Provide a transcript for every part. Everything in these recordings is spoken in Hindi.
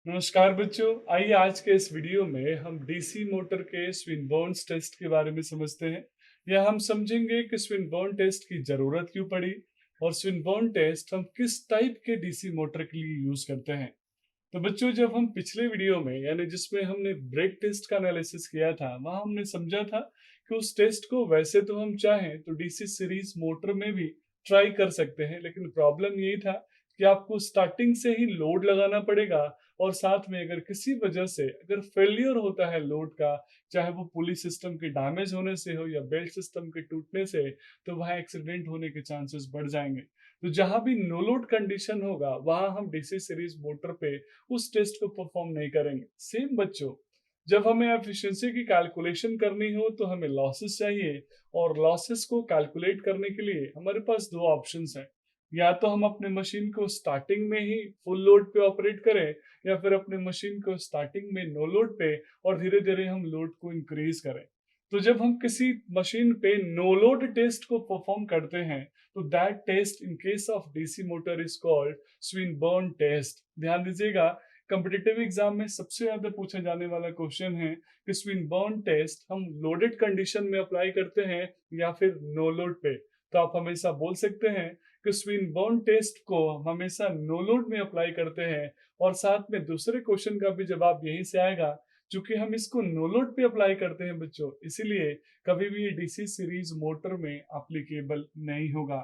नमस्कार बच्चों। आइए आज के इस वीडियो में हम डीसी मोटर के स्विनबर्न्स टेस्ट के बारे में समझते हैं। या हम समझेंगे कि स्विनबर्न टेस्ट की जरूरत क्यों पड़ी और स्विनबर्न टेस्ट हम किस टाइप के डीसी मोटर के लिए यूज करते हैं। तो बच्चों, जब हम पिछले वीडियो में यानी जिसमें हमने ब्रेक टेस्ट का एनालिसिस किया था, वहां हमने समझा था कि उस टेस्ट को वैसे तो हम चाहें तो डीसी सीरीज मोटर में भी ट्राई कर सकते हैं, लेकिन प्रॉब्लम यही था कि आपको स्टार्टिंग से ही लोड लगाना पड़ेगा। और साथ में अगर किसी वजह से अगर फेलियर होता है लोड का, चाहे वो पुली सिस्टम के डैमेज होने से हो या बेल्ट सिस्टम के टूटने से, तो वहाँ एक्सीडेंट होने के चांसेस बढ़ जाएंगे। तो जहां भी नो लोड कंडीशन होगा वहां हम डीसी सीरीज मोटर पे उस टेस्ट को परफॉर्म नहीं करेंगे। सेम बच्चों, जब हमें एफिशिएंसी की कैलकुलेशन करनी हो तो हमें लॉसेस चाहिए, और लॉसेस को कैलकुलेट करने के लिए हमारे पास दो ऑप्शंस हैं। या तो हम अपने मशीन को स्टार्टिंग में ही फुल लोड पे ऑपरेट करें, या फिर अपने मशीन को स्टार्टिंग में नो लोड पे और धीरे धीरे हम लोड को इंक्रीज करें। तो जब हम किसी मशीन पे नो लोड टेस्ट को परफॉर्म करते हैं, तो that test in case of DC motor is called Swinburne test. ध्यान दीजिएगा, कॉम्पिटिटिव एग्जाम में सबसे ज्यादा पूछा जाने वाला क्वेश्चन है कि स्विनबर्न टेस्ट हम लोडेड कंडीशन में अप्लाई करते हैं या फिर नो लोड पे। तो आप हमेशा बोल सकते हैं कि स्विनबर्न टेस्ट को हम हमेशा नो लोड में अप्लाई करते हैं। और साथ में दूसरे क्वेश्चन का भी जवाब यहीं से आएगा, क्योंकि हम इसको नो लोड पे अप्लाई करते हैं बच्चों, इसीलिए कभी भी ये डीसी सीरीज मोटर में एप्लीकेबल नहीं होगा।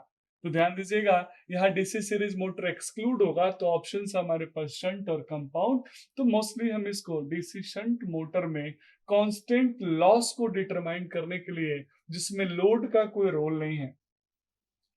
तो ध्यान दीजिएगा, यहाँ डीसी सीरीज मोटर एक्सक्लूड होगा तो ऑप्शंस हमारे पास शंट और कंपाउंड। तो मोस्टली हम इसको डीसी शंट मोटर में कांस्टेंट लॉस को डिटरमाइन करने के लिए, जिसमें लोड का कोई रोल नहीं है।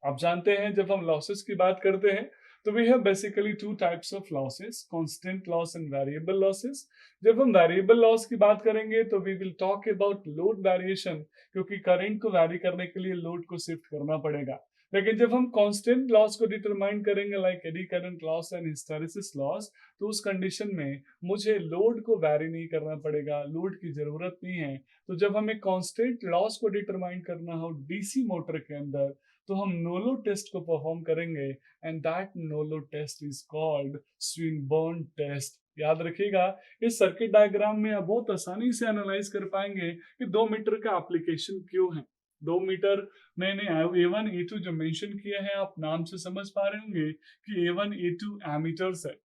आप जानते हैं जब हम लॉसेस की बात करते हैं तो we have basically two types of losses, constant loss and variable losses. जब हम वेरिएबल लॉस की बात करेंगे तो we will talk about load variation, क्योंकि करंट को वैरी करने के लिए लोड को शिफ्ट करना पड़ेगा। लेकिन जब हम कांस्टेंट लॉस को डिटरमाइन करेंगे like eddy current loss and hysteresis loss, तो उस कंडीशन में मुझे लोड को वैरी नहीं करना पड़ेगा, लोड की जरूरत नहीं है। तो जब हमें कांस्टेंट लॉस को डिटरमाइन करना हो डीसी मोटर के अंदर, तो हम नोलो टेस्ट को परफॉर्म करेंगे, and that no load test is called Swinburne test. याद रखिएगा, इस सर्किट डायग्राम में आप बहुत आसानी से एनालाइज कर पाएंगे कि 2 मीटर का एप्लीकेशन क्यों है। 2 मीटर मैंने A1 A2 जो मेंशन किया है, आप नाम से समझ पा रहे होंगे कि A1 A2 एमीटर्स है।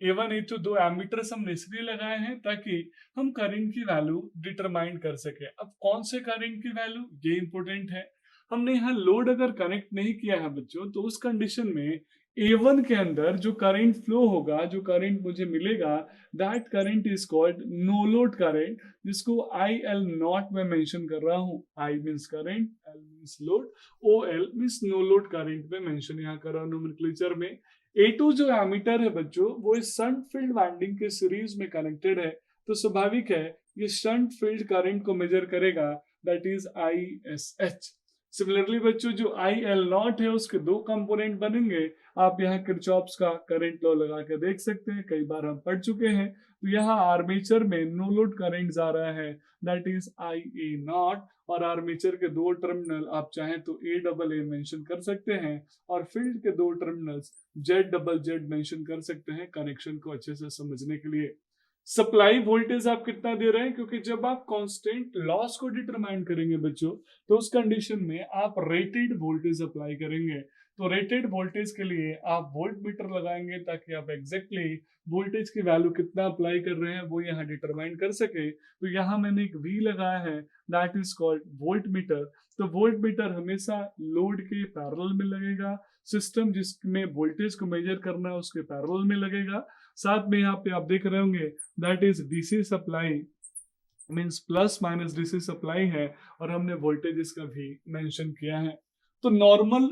A1 A2 दो एमीटर्स हमने इसलिए लगाए हैं ताकि हम करंट की वैल्यू डिटरमाइन कर सके। अब कौन से करंट की वैल्यू, ये इंपॉर्टेंट है। हमने यहाँ लोड अगर कनेक्ट नहीं किया है बच्चों, तो उस कंडीशन में A1 के अंदर जो करंट फ्लो होगा, जो करंट मुझे मिलेगा, that current is called no load current, जिसको IL नॉट में मेंशन कर रहा हूँ। I means current, L means load, OL means no load current में मेंशन यहाँ कर रहा हूँ नोमेनक्लेचर में। A2 जो एमीटर है बच्चों, वो इस शंट फील्ड वाइंडिंग के सीरीज में कनेक्टेड है। तो स्वाभाविक है ये शंट फील्ड करंट को मेजर करेगा, दैट इज ISH। सिमिलरली बच्चों, जो IL नॉट है उसके दो कंपोनेंट बनेंगे। आप यहाँ किरचॉफ्स का करंट लॉ लगा के देख सकते हैं, कई बार हम पढ़ चुके हैं। तो यहाँ आर्मेचर में नो लोड करंट जा रहा है, दैट इज IA नॉट। और आर्मेचर के दो टर्मिनल आप चाहें तो AA मेंशन कर सकते हैं, और फील्ड के दो टर्मिनल्स Z मेंशन कर सकते हैं, कनेक्शन को अच्छे से समझने के लिए। सप्लाई वोल्टेज आप कितना दे रहे हैं, क्योंकि जब आप कांस्टेंट लॉस को डिटरमाइन करेंगे बच्चों, तो उस कंडीशन में आप रेटेड वोल्टेज अप्लाई करेंगे। तो रेटेड वोल्टेज के लिए आप वोल्ट मीटर लगाएंगे, ताकि आप एग्जैक्टली वोल्टेज की वैल्यू कितना अप्लाई कर रहे हैं वो यहाँ डिटरमाइन कर सके। तो यहाँ मैंने एक V लगाया है, that is called volt meter. तो वोल्ट मीटर हमेशा लोड के पैरेलल में लगेगा, सिस्टम जिसमें वोल्टेज को मेजर करना है उसके पैरेलल में लगेगा। साथ में यहाँ पे आप देख रहे होंगे that is DC supply, means plus minus DC supply है, और हमने वोल्टेज इसका भी मेंशन किया है। तो नॉर्मल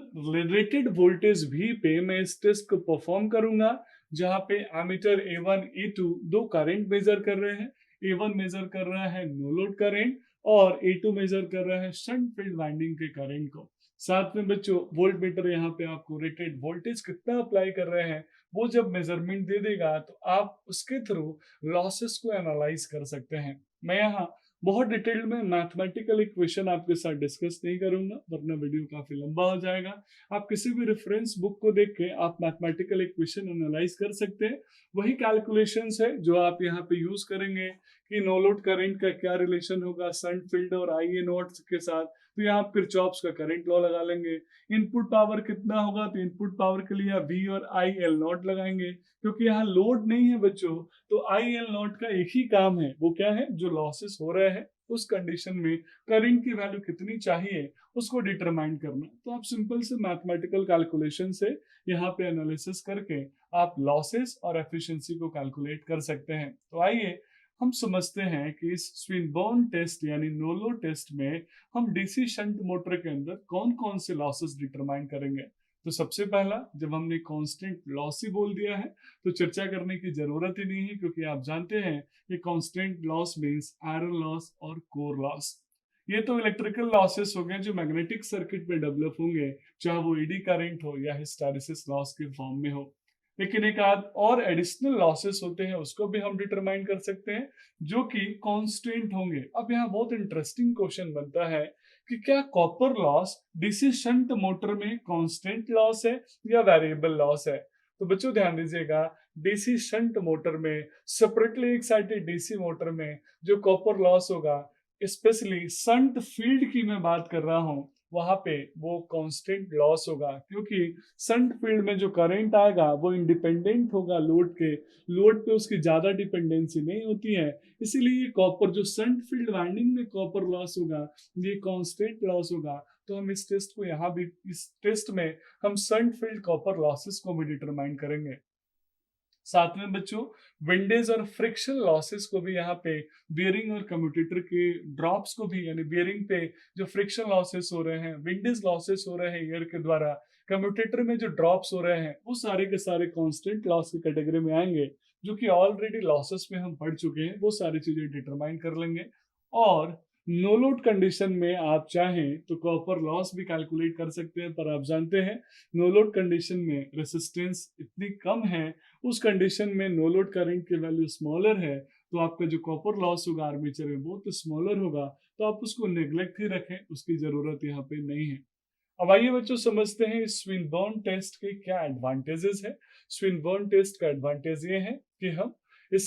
रेटेड वोल्टेज V पे मैं इस टेस्ट को परफॉर्म करूंगा, जहां पे एमीटर A1 A2 दो करंट मेजर कर रहे हैं। A1 मेजर कर रहा है नो लोड करंट, और A2 मेजर कर रहा है शंट फील्ड वाइंडिंग के करंट को। साथ में बच्चों, वोल्ट मीटर यहाँ पे आपको रेटेड वोल्टेज कितना अप्लाई कर रहे हैं वो जब मेजरमेंट दे देगा, तो आप उसके थ्रू लॉसेस को एनालाइज कर सकते हैं। मैं यहाँ बहुत डिटेल में मैथमेटिकल इक्वेशन आपके साथ डिस्कस नहीं करूंगा वरना वीडियो काफी लंबा हो जाएगा। आप किसी भी रेफरेंस बुक को देख के आप मैथमेटिकल इक्वेशन एनालाइज कर सकते हैं। वही कैलकुलेशंस है जो आप यहाँ पे यूज करेंगे कि नो लोड करंट का क्या रिलेशन होगा शंट फील्ड और आई ए नॉट के साथ, तो यहाँ किरचॉफ्स का करंट लॉ लगा लेंगे। इनपुट पावर कितना होगा, तो इनपुट पावर के लिए वी और आई एल नॉट लगाएंगे, क्योंकि यहाँ लोड नहीं है बच्चों, तो आई एल नॉट का एक ही काम है, वो क्या है, जो लॉसेस हो रहे हैं उस कंडीशन में करंट की वैल्यू कितनी चाहिए उसको डिटरमाइन करना। तो आप सिंपल से मैथमेटिकल कैलकुलेशन से यहाँ पे एनालिसिस करके आप लॉसेस और एफिशिएंसी को कैलकुलेट कर सकते हैं। तो आइए हम समझते हैं कि इस स्विनबर्न टेस्ट यानी नो लोड टेस्ट में हम डीसी शंट मोटर के अंदर कौन कौन से लॉसेस डिटरमाइन करेंगे। तो सबसे पहला, जब हमने कांस्टेंट लॉस ही बोल दिया है तो चर्चा करने की जरूरत ही नहीं है, क्योंकि आप जानते हैं कि constant loss means iron loss और कोर लॉस। ये तो इलेक्ट्रिकल लॉसेस हो गए जो मैग्नेटिक सर्किट में डेवलप होंगे, चाहे वो एडी करंट हो या हिस्टैरिसीस लॉस के फॉर्म में हो। लेकिन एक आध और एडिशनल लॉसेस होते हैं, उसको भी हम डिटरमाइन कर सकते हैं, जो कि कांस्टेंट होंगे। अब यहाँ बहुत इंटरेस्टिंग क्वेश्चन बनता है कि क्या copper loss DC shunt motor में कांस्टेंट लॉस है या वेरिएबल लॉस है। तो बच्चों ध्यान दीजिएगा, डीसी शंट मोटर में, सेपरेटली एक्साइटेड डीसी मोटर में जो कॉपर लॉस होगा, स्पेशली शंट फील्ड की मैं बात कर रहा हूं, वहां पे वो कांस्टेंट लॉस होगा, क्योंकि शंट फील्ड में जो करंट आएगा वो इंडिपेंडेंट होगा लोड के, लोड पे उसकी ज्यादा डिपेंडेंसी नहीं होती है, इसीलिए कॉपर जो शंट फील्ड वाइंडिंग में कॉपर लॉस होगा ये कांस्टेंट लॉस होगा। तो हम इस टेस्ट को यहाँ भी, इस टेस्ट में हम शंट फील्ड कॉपर लॉसेस को भी डिटरमाइन करेंगे। साथ में बच्चों विंडेज और फ्रिक्शन लॉसेस को भी यहाँ पे, बियरिंग और कम्यूटेटर के ड्रॉप्स को भी, यानी बियरिंग पे जो फ्रिक्शन लॉसेस हो रहे हैं, विंडेज लॉसेस हो रहे हैं एयर के द्वारा, कम्यूटेटर में जो ड्रॉप्स हो रहे हैं, वो सारे के सारे कांस्टेंट लॉस की कैटेगरी में आएंगे, जो कि ऑलरेडी लॉसेस में हम पढ़ चुके हैं। वो सारी चीजें डिटरमाइन कर लेंगे। और नो लोड कंडीशन में आप चाहें तो कॉपर लॉस भी कैलकुलेट कर सकते हैं, पर आप जानते हैं नो लोड कंडीशन में रेसिस्टेंस इतनी कम है, उस कंडीशन में नो लोड करंट की वैल्यू स्मॉलर है, तो आपका जो कॉपर लॉस होगा आर्मेचर में वो तो स्मॉलर होगा, तो आप उसको नेग्लेक्ट ही रखें, उसकी जरूरत यहाँ पे नहीं है। अब आइए बच्चों समझते हैं स्विनबर्न टेस्ट के क्या एडवांटेजेस है। स्विनबर्न टेस्ट का एडवांटेज ये है कि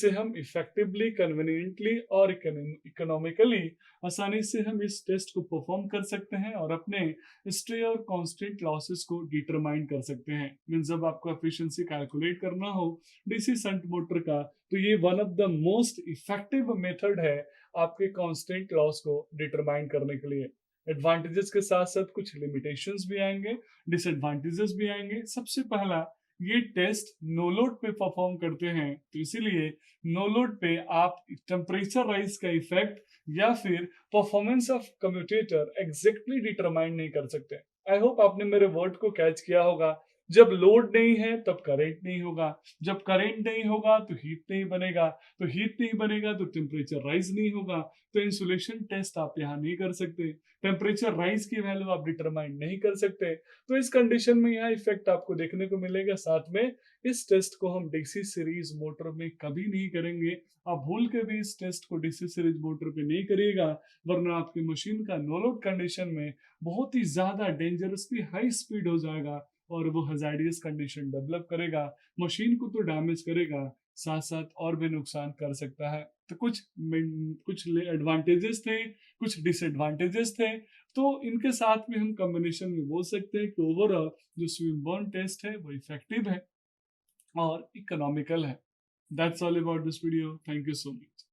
हम इफेक्टिवली, कन्वीनियंटली और इकोनॉमिकली आसानी से हम इस टेस्ट को परफॉर्म कर सकते हैं और अपने स्ट्रे और कांस्टेंट लॉसेस को डिटरमाइन कर सकते हैं। मींस जब आपको एफिशिएंसी कैलकुलेट करना हो डीसी शंट मोटर का, तो ये one of the most effective method है आपके कांस्टेंट लॉस को डिटरमाइन करने के लिए। एडवांटेजेस के साथ साथ कुछ लिमिटेशंस भी आएंगे, डिसएडवांटेजेस भी आएंगे। सबसे पहला, ये टेस्ट नो लोड पे परफॉर्म करते हैं, तो इसीलिए नो लोड पे आप टेम्परेचर राइज का इफेक्ट या फिर performance of commutator exactly determine नहीं कर सकते। आई होप आपने मेरे वर्ड को कैच किया होगा। जब लोड नहीं है तब करंट नहीं होगा, जब करंट नहीं होगा तो हीट नहीं बनेगा, तो हीट नहीं बनेगा तो टेम्परेचर राइज नहीं होगा, तो इंसुलेशन टेस्ट आप यहाँ नहीं कर सकते, टेम्परेचर राइज की वैल्यू आप डिटरमाइन नहीं कर सकते। तो इस कंडीशन में यह इफेक्ट आपको देखने को मिलेगा। साथ में इस टेस्ट को हम डीसी सीरीज मोटर में कभी नहीं करेंगे। आप भूल के भी इस टेस्ट को डीसी सीरीज मोटर पे नहीं करिएगा, वरना आपकी मशीन का नो लोड कंडीशन में बहुत ही ज्यादा डेंजरसली हाई स्पीड हो जाएगा और वो हजार्डियस कंडीशन डेवलप करेगा, मशीन को तो डैमेज करेगा, साथ साथ और भी नुकसान कर सकता है। तो कुछ एडवांटेजेस थे, कुछ डिसएडवांटेजेस थे, तो इनके साथ में हम कॉम्बिनेशन में बोल सकते हैं कि ओवरऑल जो स्विनबर्न टेस्ट है वो इफेक्टिव है और इकोनॉमिकल है। That's all about this video. Thank you so much.